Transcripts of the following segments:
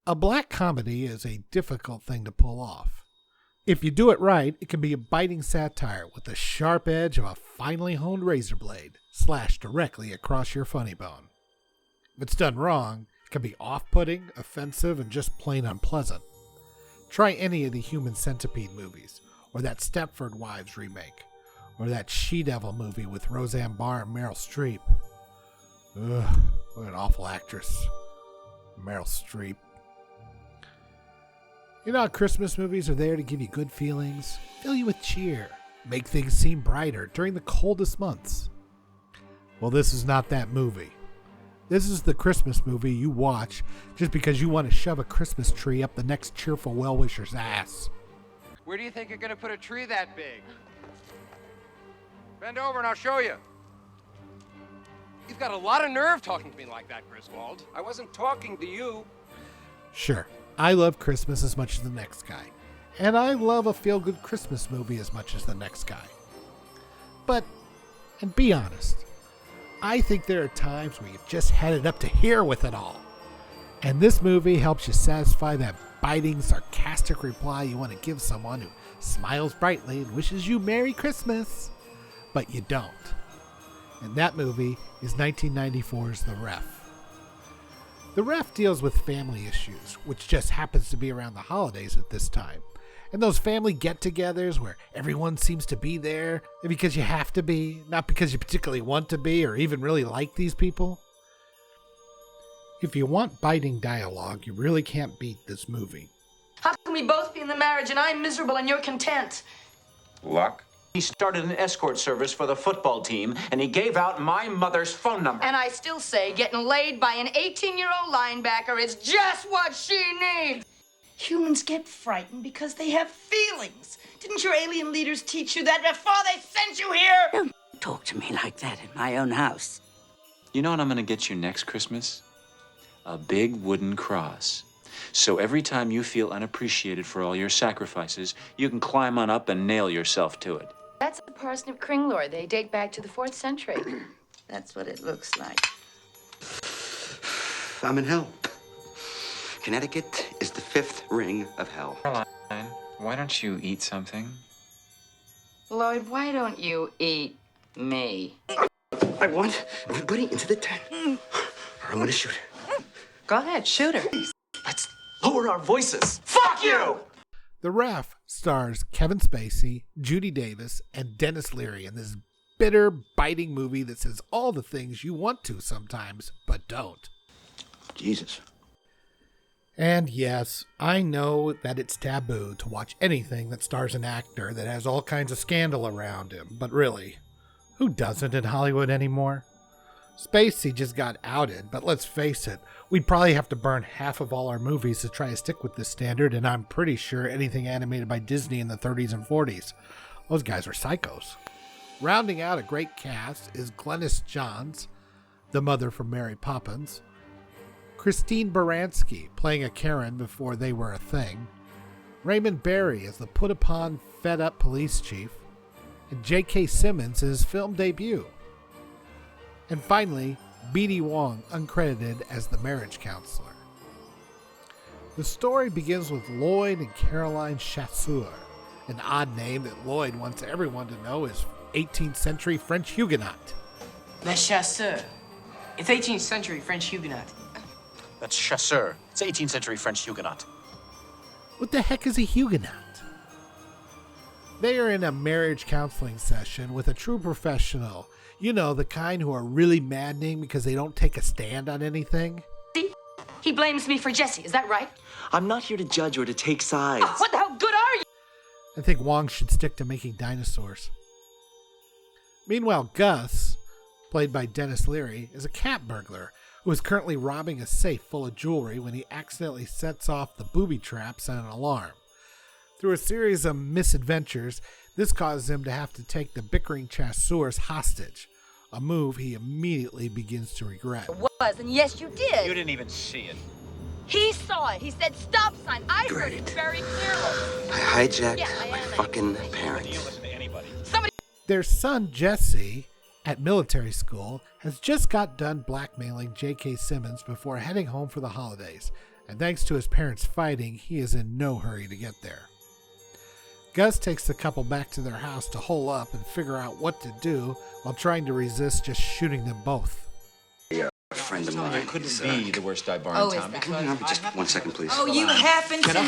A black comedy is a difficult thing to pull off. If you do it right, it can be a biting satire with the sharp edge of a finely honed razor blade slashed directly across your funny bone. If it's done wrong, it can be off-putting, offensive, and just plain unpleasant. Try any of the Human Centipede movies, or that Stepford Wives remake, or that She-Devil movie with Roseanne Barr and Meryl Streep. Ugh, what an awful actress. Meryl Streep. You know how Christmas movies are there to give you good feelings, fill you with cheer, make things seem brighter during the coldest months. Well, this is not that movie. This is the Christmas movie you watch just because you want to shove a Christmas tree up the next cheerful well-wisher's ass. Where do you think you're going to put a tree that big? Bend over and I'll show you. You've got a lot of nerve talking to me like that, Griswold. I wasn't talking to you. Sure, I love Christmas as much as the next guy. And I love a feel-good Christmas movie as much as the next guy. But, and be honest, I think there are times where you've just had it up to here with it all. And this movie helps you satisfy that biting, sarcastic reply you want to give someone who smiles brightly and wishes you Merry Christmas. But you don't. And that movie is 1994's The Ref. The Ref deals with family issues, which just happens to be around the holidays at this time. And those family get-togethers where everyone seems to be there because you have to be, not because you particularly want to be or even really like these people. If you want biting dialogue, you really can't beat this movie. How can we both be in the marriage and I'm miserable and you're content? Luck? He started an escort service for the football team, and he gave out my mother's phone number. And I still say getting laid by an 18-year-old linebacker is just what she needs. Humans get frightened because they have feelings. Didn't your alien leaders teach you that before they sent you here? Don't talk to me like that in my own house. You know what I'm gonna get you next Christmas? A big wooden cross. So every time you feel unappreciated for all your sacrifices, you can climb on up and nail yourself to it. That's the parsnip kringlor. They date back to the 4th century. That's what it looks like. I'm in hell. Connecticut is the 5th ring of hell. Caroline, why don't you eat something? Lloyd, why don't you eat me? I want everybody into the tent, or I'm gonna shoot her. Go ahead, shoot her. Let's lower our voices. Fuck you! The Ref stars Kevin Spacey, Judy Davis, and Denis Leary in this bitter, biting movie that says all the things you want to sometimes, but don't. Jesus. And yes, I know that it's taboo to watch anything that stars an actor that has all kinds of scandal around him, but really, who doesn't in Hollywood anymore? Spacey just got outed, but let's face it, we'd probably have to burn half of all our movies to try to stick with this standard, and I'm pretty sure anything animated by Disney in the 30s and 40s. Those guys were psychos. Rounding out a great cast is Glynis Johns, the mother from Mary Poppins, Christine Baranski, playing a Karen before they were a thing, Raymond Barry as the put-upon, fed-up police chief, and J.K. Simmons in his film debut. And finally, B.D. Wong, uncredited as the marriage counselor. The story begins with Lloyd and Caroline Chasseur, an odd name that Lloyd wants everyone to know is 18th century French Huguenot. Les Chasseurs. It's 18th century French Huguenot. That's Chasseur. It's 18th century French Huguenot. What the heck is a Huguenot? They are in a marriage counseling session with a true professional. You know, the kind who are really maddening because they don't take a stand on anything. See? He blames me for Jesse, is that right? I'm not here to judge or to take sides. Oh, what the hell good are you? I think Wong should stick to making dinosaurs. Meanwhile, Gus, played by Denis Leary, is a cat burglar who is currently robbing a safe full of jewelry when he accidentally sets off the booby traps and an alarm. Through a series of misadventures, this causes him to have to take the bickering Chasseurs hostage, a move he immediately begins to regret. It was, and yes, you did. You didn't even see it. He saw it. He said stop sign. I heard Great. it very clearly. I hijacked Yeah, I my am. fucking You parents. listen to anybody. Somebody. Their son, Jesse, at military school, has just got done blackmailing J.K. Simmons before heading home for the holidays, and thanks to his parents fighting, he is in no hurry to get there. Gus takes the couple back to their house to hole up and figure out what to do while trying to resist just shooting them both. A friend of mine. It couldn't be the worst dive bar Oh, in is town. that- Come on, just 1 second, please. Oh, you happen to know.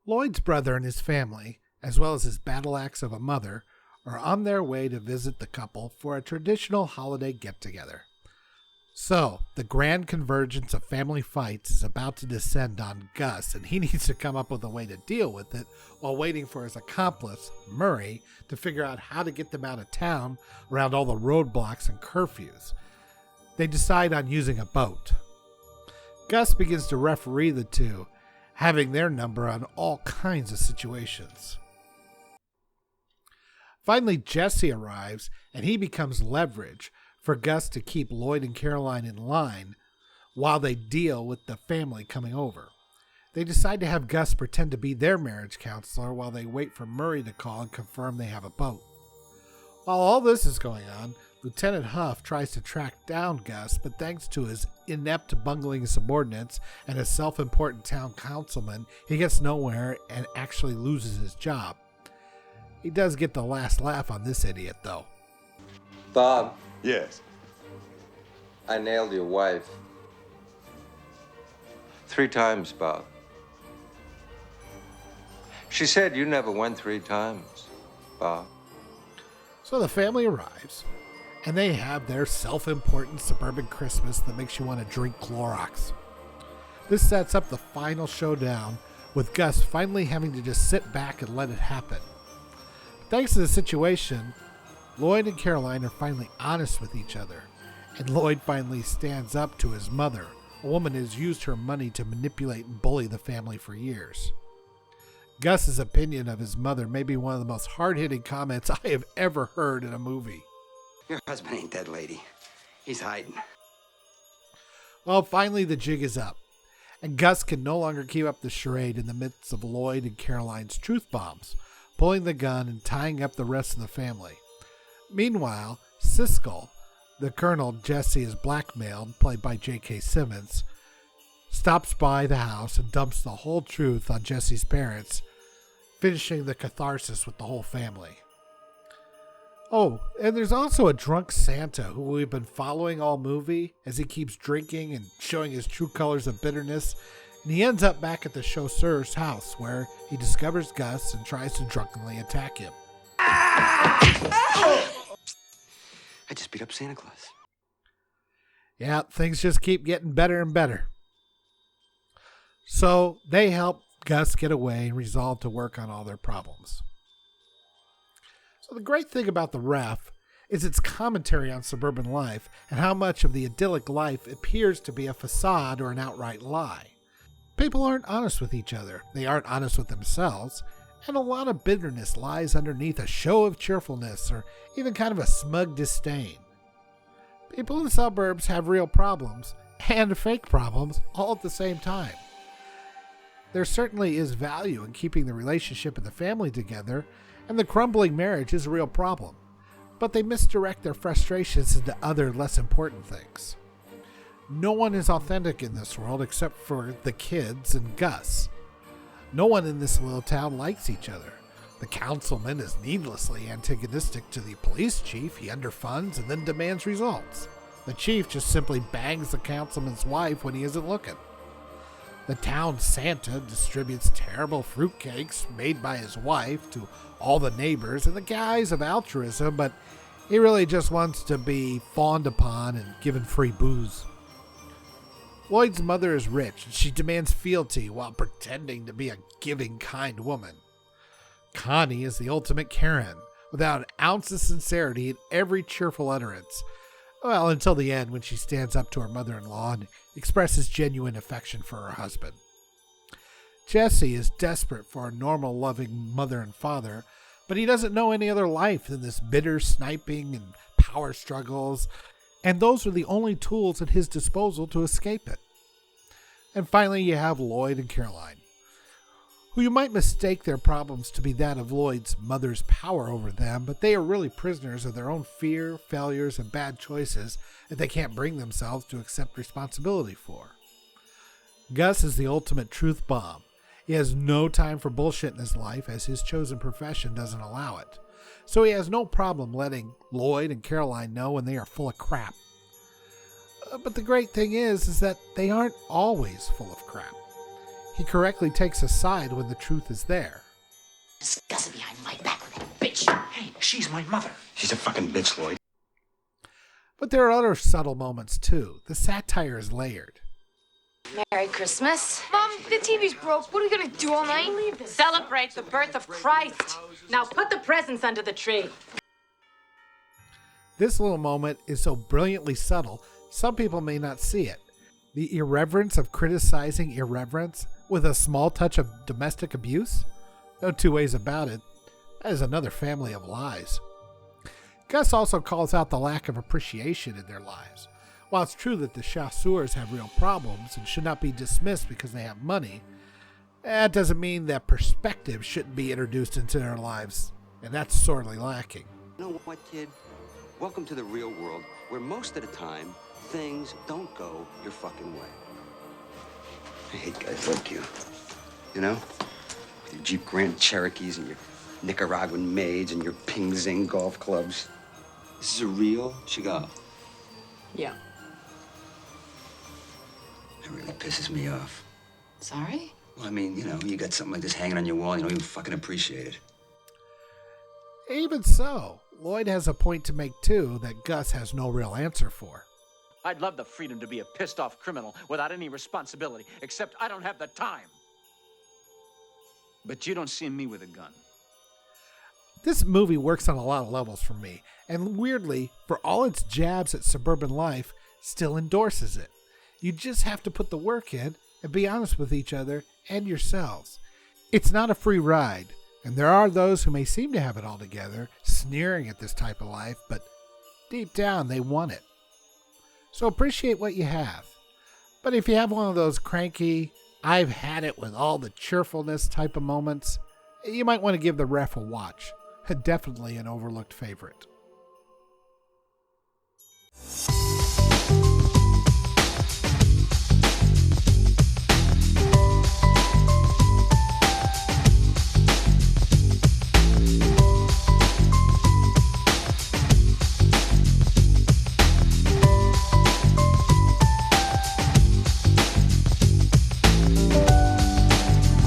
Lloyd's brother and his family, as well as his battle axe of a mother, are on their way to visit the couple for a traditional holiday get-together. So, the grand convergence of family fights is about to descend on Gus, and he needs to come up with a way to deal with it while waiting for his accomplice, Murray, to figure out how to get them out of town around all the roadblocks and curfews. They decide on using a boat. Gus begins to referee the two, having their number on all kinds of situations. Finally, Jesse arrives, and he becomes leverage for Gus to keep Lloyd and Caroline in line while they deal with the family coming over. They decide to have Gus pretend to be their marriage counselor while they wait for Murray to call and confirm they have a boat. While all this is going on, Lieutenant Huff tries to track down Gus, but thanks to his inept bungling subordinates and a self-important town councilman, he gets nowhere and actually loses his job. He does get the last laugh on this idiot, though. Bob, Yes. I nailed your wife. 3 times, Bob. She said you never went 3 times, Bob. So the family arrives, and they have their self-important suburban Christmas that makes you want to drink Clorox. This sets up the final showdown, with Gus finally having to just sit back and let it happen. Thanks to the situation, Lloyd and Caroline are finally honest with each other, and Lloyd finally stands up to his mother, a woman who has used her money to manipulate and bully the family for years. Gus's opinion of his mother may be one of the most hard-hitting comments I have ever heard in a movie. Your husband ain't dead, lady. He's hiding. Well, finally the jig is up, and Gus can no longer keep up the charade in the midst of Lloyd and Caroline's truth bombs, pulling the gun and tying up the rest of the family. Meanwhile, Siskel, the colonel Jesse is blackmailed, played by J.K. Simmons, stops by the house and dumps the whole truth on Jesse's parents, finishing the catharsis with the whole family. Oh, and there's also a drunk Santa who we've been following all movie as he keeps drinking and showing his true colors of bitterness, and he ends up back at the chausseur's house where he discovers Gus and tries to drunkenly attack him. I just beat up Santa Claus. Yeah, things just keep getting better and better. So they help Gus get away and resolve to work on all their problems. So the great thing about The Ref is its commentary on suburban life and how much of the idyllic life appears to be a facade or an outright lie. People aren't honest with each other. They aren't honest with themselves. And a lot of bitterness lies underneath a show of cheerfulness or even kind of a smug disdain. People in the suburbs have real problems and fake problems all at the same time. There certainly is value in keeping the relationship and the family together, and the crumbling marriage is a real problem. But they misdirect their frustrations into other less important things. No one is authentic in this world except for the kids and Gus. No one in this little town likes each other. The councilman is needlessly antagonistic to the police chief. He underfunds and then demands results. The chief just simply bangs the councilman's wife when he isn't looking. The town Santa distributes terrible fruitcakes made by his wife to all the neighbors in the guise of altruism, but he really just wants to be fawned upon and given free booze. Lloyd's mother is rich, and she demands fealty while pretending to be a giving, kind woman. Connie is the ultimate Karen, without an ounce of sincerity in every cheerful utterance. Well, until the end when she stands up to her mother-in-law and expresses genuine affection for her husband. Jesse is desperate for a normal, loving mother and father, but he doesn't know any other life than this bitter sniping and power struggles, and those are the only tools at his disposal to escape it. And finally, you have Lloyd and Caroline, who you might mistake their problems to be that of Lloyd's mother's power over them, but they are really prisoners of their own fear, failures, and bad choices that they can't bring themselves to accept responsibility for. Gus is the ultimate truth bomb. He has no time for bullshit in his life, as his chosen profession doesn't allow it. So he has no problem letting Lloyd and Caroline know when they are full of crap. But the great thing is that they aren't always full of crap. He correctly takes a side when the truth is there. Discuss it behind my back with that bitch. Hey, she's my mother. She's a fucking bitch, Lloyd. But there are other subtle moments too. The satire is layered. Merry Christmas. Mom, the TV's broke. What are we gonna do all night? Celebrate the birth of Christ. Now put the presents under the tree. This little moment is so brilliantly subtle, some people may not see it. The irreverence of criticizing irreverence with a small touch of domestic abuse? No two ways about it. That is another family of lies. Gus also calls out the lack of appreciation in their lives. While it's true that the chasseurs have real problems and should not be dismissed because they have money, that doesn't mean that perspective shouldn't be introduced into their lives, and that's sorely lacking. You know what, kid? Welcome to the real world, where most of the time, things don't go your fucking way. I hate guys like you. You know? With your Jeep Grand Cherokees and your Nicaraguan maids and your Ping Zing golf clubs. This is a real cigar. Yeah. It really pisses me off. Sorry? Well, I mean, you know, you got something like this hanging on your wall, you don't even fucking appreciate it. Even so, Lloyd has a point to make too that Gus has no real answer for. I'd love the freedom to be a pissed off criminal without any responsibility, except I don't have the time. But you don't see me with a gun. This movie works on a lot of levels for me, and weirdly, for all its jabs at suburban life, still endorses it. You just have to put the work in and be honest with each other and yourselves. It's not a free ride, and there are those who may seem to have it all together, sneering at this type of life, but deep down they want it. So appreciate what you have. But if you have one of those cranky, I've had it with all the cheerfulness type of moments, you might want to give The Ref a watch. Definitely an overlooked favorite.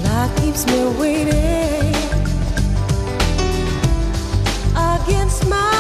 Life keeps me waiting against my